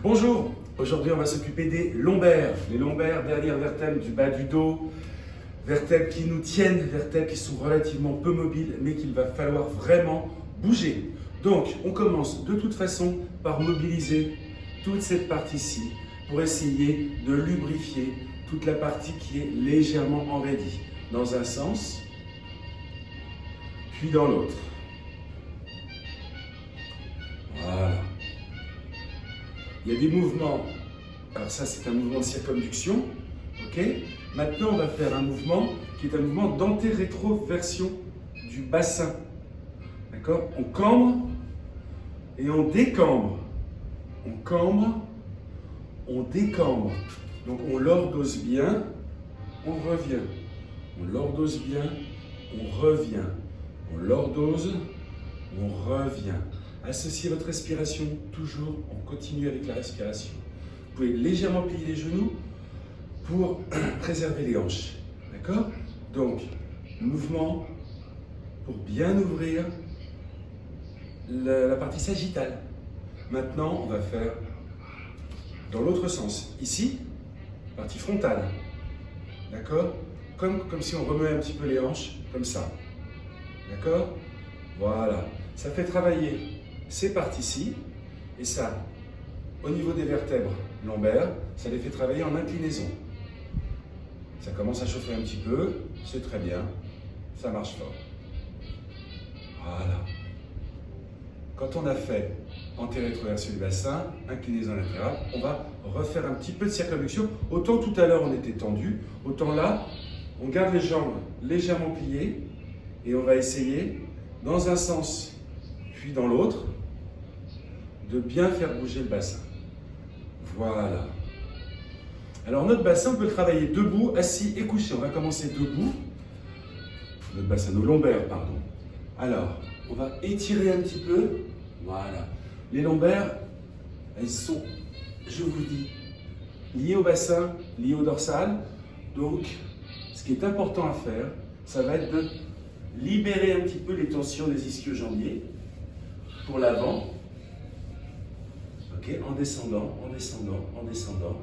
Bonjour, aujourd'hui on va s'occuper des lombaires. Les lombaires, dernières vertèbres du bas du dos, vertèbres qui nous tiennent, vertèbres qui sont relativement peu mobiles, mais qu'il va falloir vraiment bouger. Donc on commence de toute façon par mobiliser toute cette partie-ci pour essayer de lubrifier toute la partie qui est légèrement enraidie, dans un sens, puis dans l'autre. Voilà. Il y a des mouvements, alors ça c'est un mouvement de circonduction, ok. Maintenant on va faire un mouvement qui est un mouvement d'antérétroversion du bassin, d'accord. On cambre et on décambre, on cambre, on décambre, donc on lordose bien, on revient, on lordose bien, on revient, on lordose, on revient. Associez votre respiration, toujours, on continue avec la respiration. Vous pouvez légèrement plier les genoux pour préserver les hanches. D'accord? Donc, mouvement pour bien ouvrir la partie sagittale. Maintenant, on va faire dans l'autre sens. Ici, partie frontale. D'accord? Comme si on remuait un petit peu les hanches, comme ça. D'accord? Voilà. Ça fait travailler ces parties-ci, et ça, au niveau des vertèbres lombaires, ça les fait travailler en inclinaison. Ça commence à chauffer un petit peu, c'est très bien, ça marche fort. Voilà. Quand on a fait antérétroversion du bassin, inclinaison latérale, on va refaire un petit peu de circonduction. Autant tout à l'heure on était tendu, autant là, on garde les jambes légèrement pliées, et on va essayer, dans un sens, puis dans l'autre, de bien faire bouger le bassin. Voilà. Alors notre bassin, on peut le travailler debout, assis et couché. On va commencer debout. Notre bassin, nos lombaires, pardon. Alors, on va étirer un petit peu. Voilà. Les lombaires, elles sont, je vous dis, liées au bassin, liées au dorsal. Donc, ce qui est important à faire, ça va être de libérer un petit peu les tensions des ischio-jambiers pour l'avant. Okay, en descendant, en descendant, en descendant.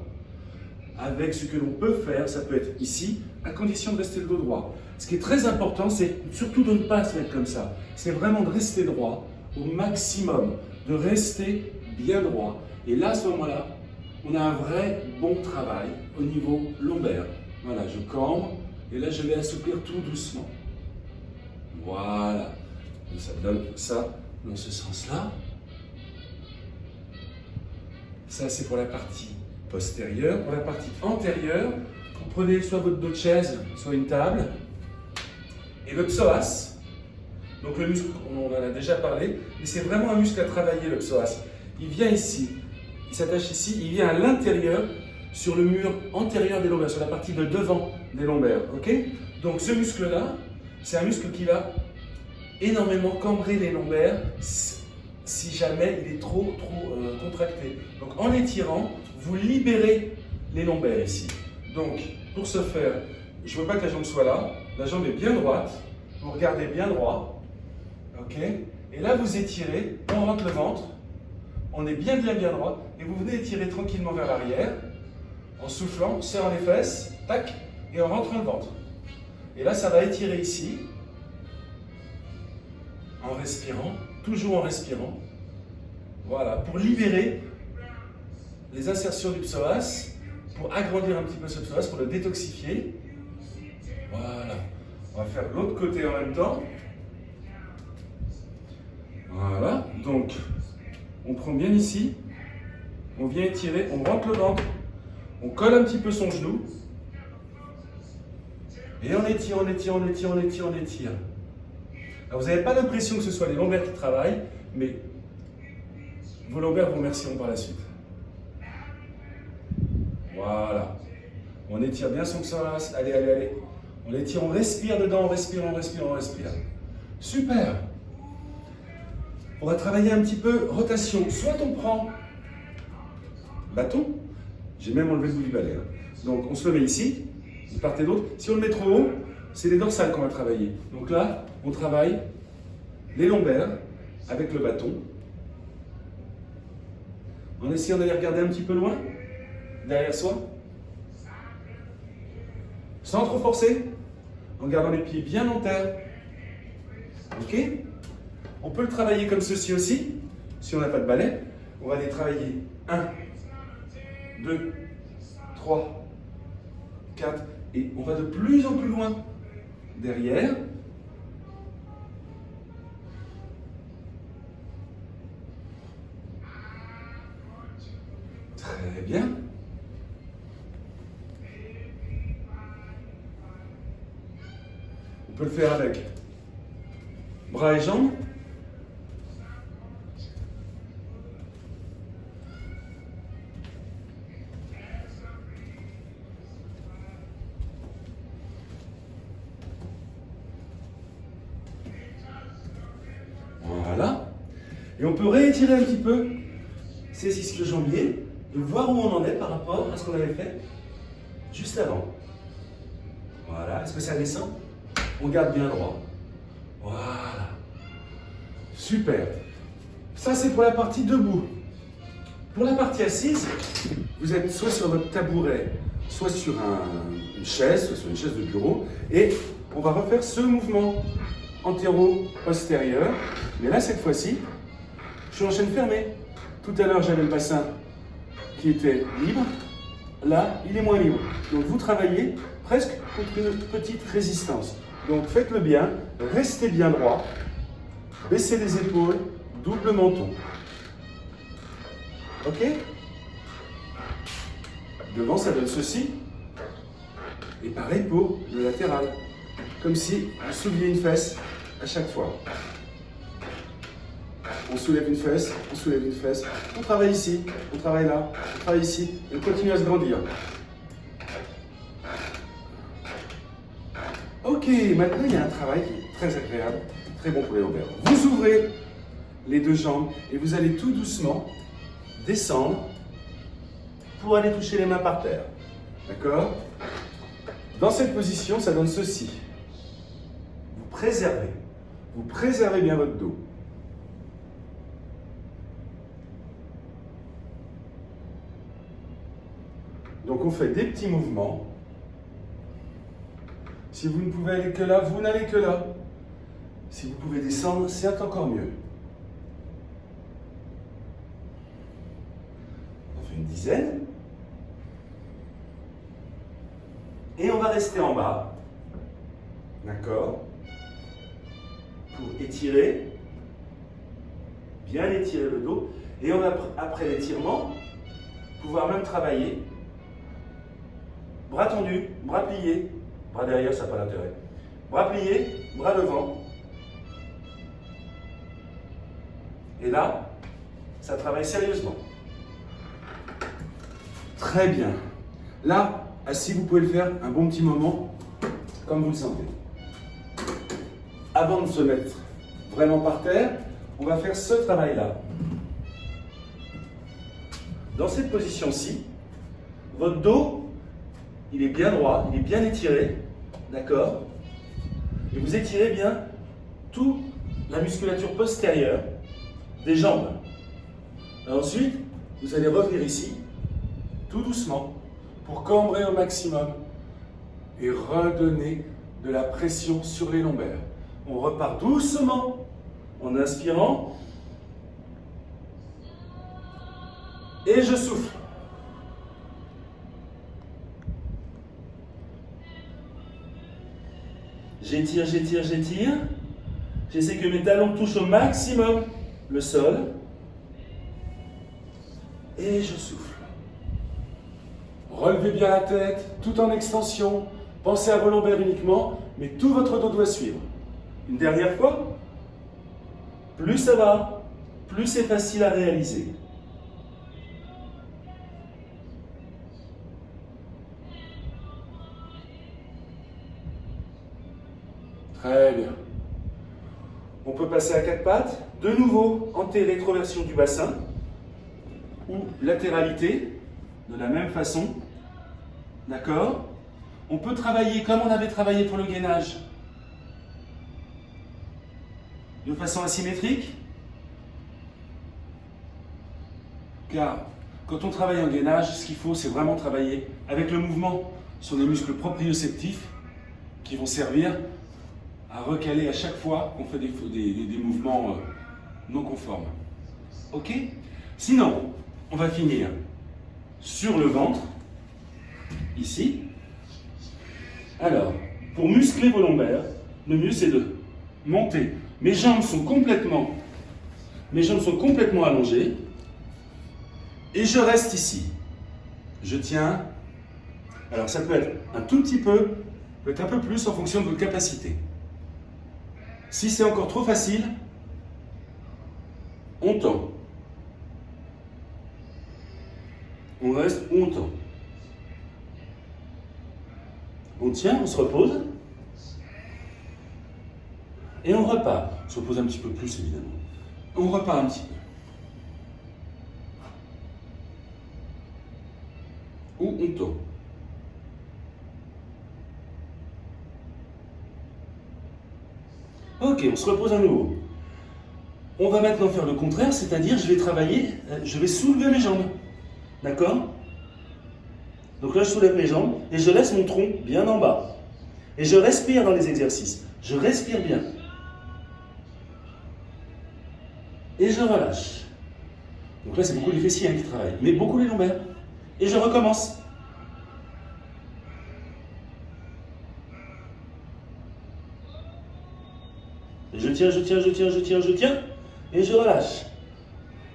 Avec ce que l'on peut faire, ça peut être ici, à condition de rester le dos droit. Ce qui est très important, c'est surtout de ne pas se mettre comme ça. C'est vraiment de rester droit au maximum, de rester bien droit. Et là, à ce moment-là, on a un vrai bon travail au niveau lombaire. Voilà, je cambre, et là, je vais assouplir tout doucement. Voilà. Ça donne ça dans ce sens-là. Ça, c'est pour la partie postérieure. Pour la partie antérieure, vous prenez soit votre dos de chaise, soit une table. Et le psoas, donc le muscle, on en a déjà parlé, mais c'est vraiment un muscle à travailler, le psoas. Il vient ici, il s'attache ici, il vient à l'intérieur, sur le mur antérieur des lombaires, sur la partie de devant des lombaires. Ok? Donc ce muscle-là, c'est un muscle qui va énormément cambrer les lombaires si jamais il est trop contracté. Donc en l'étirant, vous libérez les lombaires ici. Donc pour ce faire, je ne veux pas que la jambe soit là, la jambe est bien droite, vous regardez bien droit, ok? Et là vous étirez, on rentre le ventre, on est bien droit, et vous venez étirer tranquillement vers l'arrière, en soufflant, on serre les fesses, tac, et on rentre le ventre. Et là ça va étirer ici, en respirant, toujours en respirant. Voilà, pour libérer les insertions du psoas, pour agrandir un petit peu ce psoas, pour le détoxifier. Voilà. On va faire l'autre côté en même temps. Voilà. Donc, on prend bien ici. On vient étirer, on rentre le ventre. On colle un petit peu son genou. Et on étire, on étire, on étire, on étire, on étire. Alors, vous n'avez pas l'impression que ce soit les lombaires qui travaillent, mais vos lombaires vous remercieront par la suite. Voilà. On étire bien son psoas. Allez, allez, allez. On étire, on respire dedans, on respire, on respire, on respire. Super. On va travailler un petit peu rotation. Soit on prend bâton. J'ai même enlevé le bout du balai. Donc on se le met ici, de part et d'autre. Si on le met trop haut, c'est les dorsales qu'on va travailler. Donc là, on travaille les lombaires avec le bâton. en essayant d'aller regarder un petit peu loin, derrière soi. Sans trop forcer, en gardant les pieds bien en terre. Ok? On peut le travailler comme ceci aussi, si on n'a pas de balai. On va les travailler 1, 2, 3, 4, et on va de plus en plus loin derrière. Très bien. On peut le faire avec bras et jambes. Voilà. Et on peut réétirer un petit peu ces ischio-jambiers et voir où on en est par rapport à ce qu'on avait fait juste avant. Voilà. Est-ce que ça descend? On garde bien droit. Voilà. Super. Ça, c'est pour la partie debout. Pour la partie assise, vous êtes soit sur votre tabouret, soit sur une chaise, soit sur une chaise de bureau. Et on va refaire ce mouvement antéro-postérieur. Mais là, cette fois-ci, je suis en chaîne fermée. Tout à l'heure, j'avais le bassin qui était libre. Là, il est moins libre. Donc, vous travaillez presque contre une petite résistance. Donc, faites-le bien. Restez bien droit. Baissez les épaules. Double menton. Ok? Devant, ça donne ceci. Et pareil pour le latéral. Comme si vous souleviez une fesse à chaque fois. On soulève une fesse, on soulève une fesse. On travaille ici, on travaille là, on travaille ici. Et on continue à se grandir. Ok, maintenant il y a un travail qui est très agréable, très bon pour les lombaires. Vous ouvrez les deux jambes et vous allez tout doucement descendre pour aller toucher les mains par terre. D'accord? Dans cette position, ça donne ceci. Vous préservez bien votre dos. Donc on fait des petits mouvements. Si vous ne pouvez aller que là, vous n'allez que là. Si vous pouvez descendre, c'est encore mieux. On fait une dizaine. Et on va rester en bas. D'accord? Pour étirer. Bien étirer le dos. Et on va, après l'étirement, pouvoir même travailler. Bras tendus, bras pliés. Bras derrière, ça n'a pas d'intérêt. Bras pliés, bras devant. Et là, ça travaille sérieusement. Très bien. Là, assis, vous pouvez le faire un bon petit moment, comme vous le sentez. Avant de se mettre vraiment par terre, on va faire ce travail-là. Dans cette position-ci, votre dos, il est bien droit, il est bien étiré, d'accord? Et vous étirez bien toute la musculature postérieure des jambes. Et ensuite, vous allez revenir ici, tout doucement, pour cambrer au maximum et redonner de la pression sur les lombaires. On repart doucement en inspirant et je souffle. J'étire, j'étire, j'étire. J'essaie que mes talons touchent au maximum le sol. Et je souffle. Relevez bien la tête, tout en extension. Pensez à vos lombaires uniquement, mais tout votre dos doit suivre. Une dernière fois. Plus ça va, plus c'est facile à réaliser. Très bien. On peut passer à quatre pattes. De nouveau, anté-rétroversion du bassin ou latéralité, de la même façon. D'accord? On peut travailler comme on avait travaillé pour le gainage, de façon asymétrique. car quand on travaille en gainage, ce qu'il faut, c'est vraiment travailler avec le mouvement sur les muscles proprioceptifs qui vont servir à recaler à chaque fois qu'on fait des mouvements non conformes. Ok? Sinon, on va finir sur le ventre, ici. Alors, pour muscler vos lombaires, le mieux c'est de monter. Mes jambes sont complètement allongées et je reste ici. Je tiens. Alors ça peut être un tout petit peu, peut-être un peu plus en fonction de votre capacité. Si c'est encore trop facile, on tend. On reste ou on tend. On tient, on se repose. Et on repart. On se repose un petit peu plus, évidemment. On repart un petit peu. Ou on tend. Ok, on se repose à nouveau. On va maintenant faire le contraire, c'est-à-dire je vais travailler, je vais soulever mes jambes. D'accord? Donc là, je soulève mes jambes et je laisse mon tronc bien en bas. Et je respire dans les exercices. Je respire bien. Et je relâche. Donc là, c'est beaucoup les fessiers qui travaillent, mais beaucoup les lombaires. Et je recommence. Et je tiens, je tiens, je tiens, je tiens, je tiens. Et je relâche.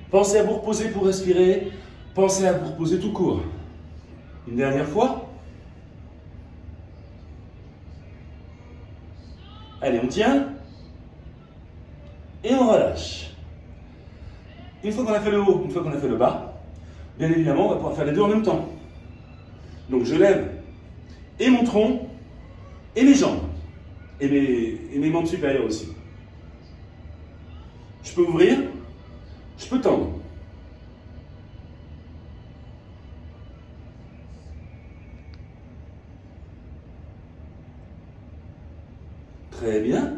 Pensez à vous reposer pour respirer. Pensez à vous reposer tout court. Une dernière fois. Allez, on tient. Et on relâche. Une fois qu'on a fait le haut, une fois qu'on a fait le bas, bien évidemment, on va pouvoir faire les deux en même temps. Donc je lève et mon tronc, et mes jambes, et mes membres supérieurs aussi. Je peux ouvrir, je peux tendre. Très bien.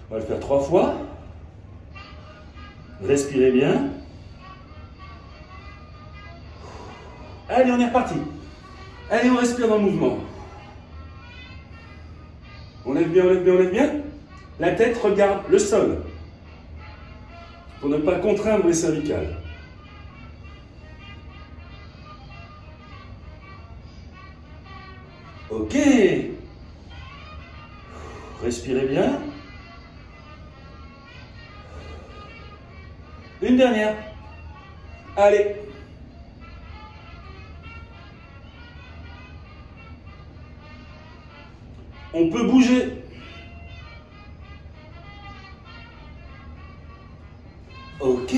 On va le faire 3 fois. Respirez bien. Allez, on est reparti. Allez, on respire dans le mouvement. On lève bien, on lève bien, on lève bien. La tête regarde le sol. Pour ne pas contraindre les cervicales. Ok. Respirez bien. Une dernière. Allez. On peut bouger. Ok.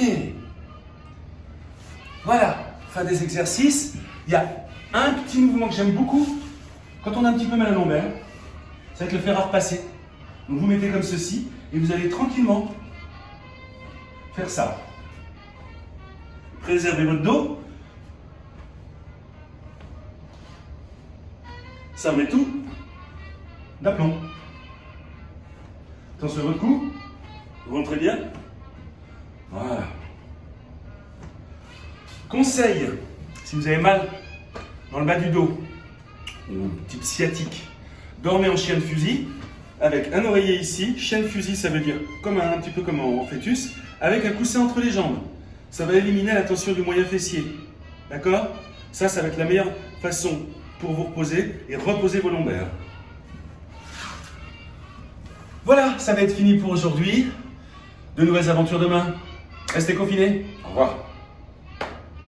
Voilà. Faire des exercices. Il y a un petit mouvement que j'aime beaucoup. Quand on a un petit peu mal à la lombaire, c'est avec le fer à repasser. Donc vous mettez comme ceci et vous allez tranquillement faire ça. Préservez votre dos. Ça met tout d'aplomb. Attention à votre cou. Vous rentrez bien. Voilà. Conseil, si vous avez mal dans le bas du dos, ou type sciatique, dormez en chien de fusil, avec un oreiller ici. Chien de fusil, ça veut dire un petit peu comme en fœtus, avec un coussin entre les jambes. Ça va éliminer la tension du moyen fessier. D'accord? Ça va être la meilleure façon pour vous reposer et reposer vos lombaires. Voilà, ça va être fini pour aujourd'hui. De nouvelles aventures demain. Restez confinés. Au revoir.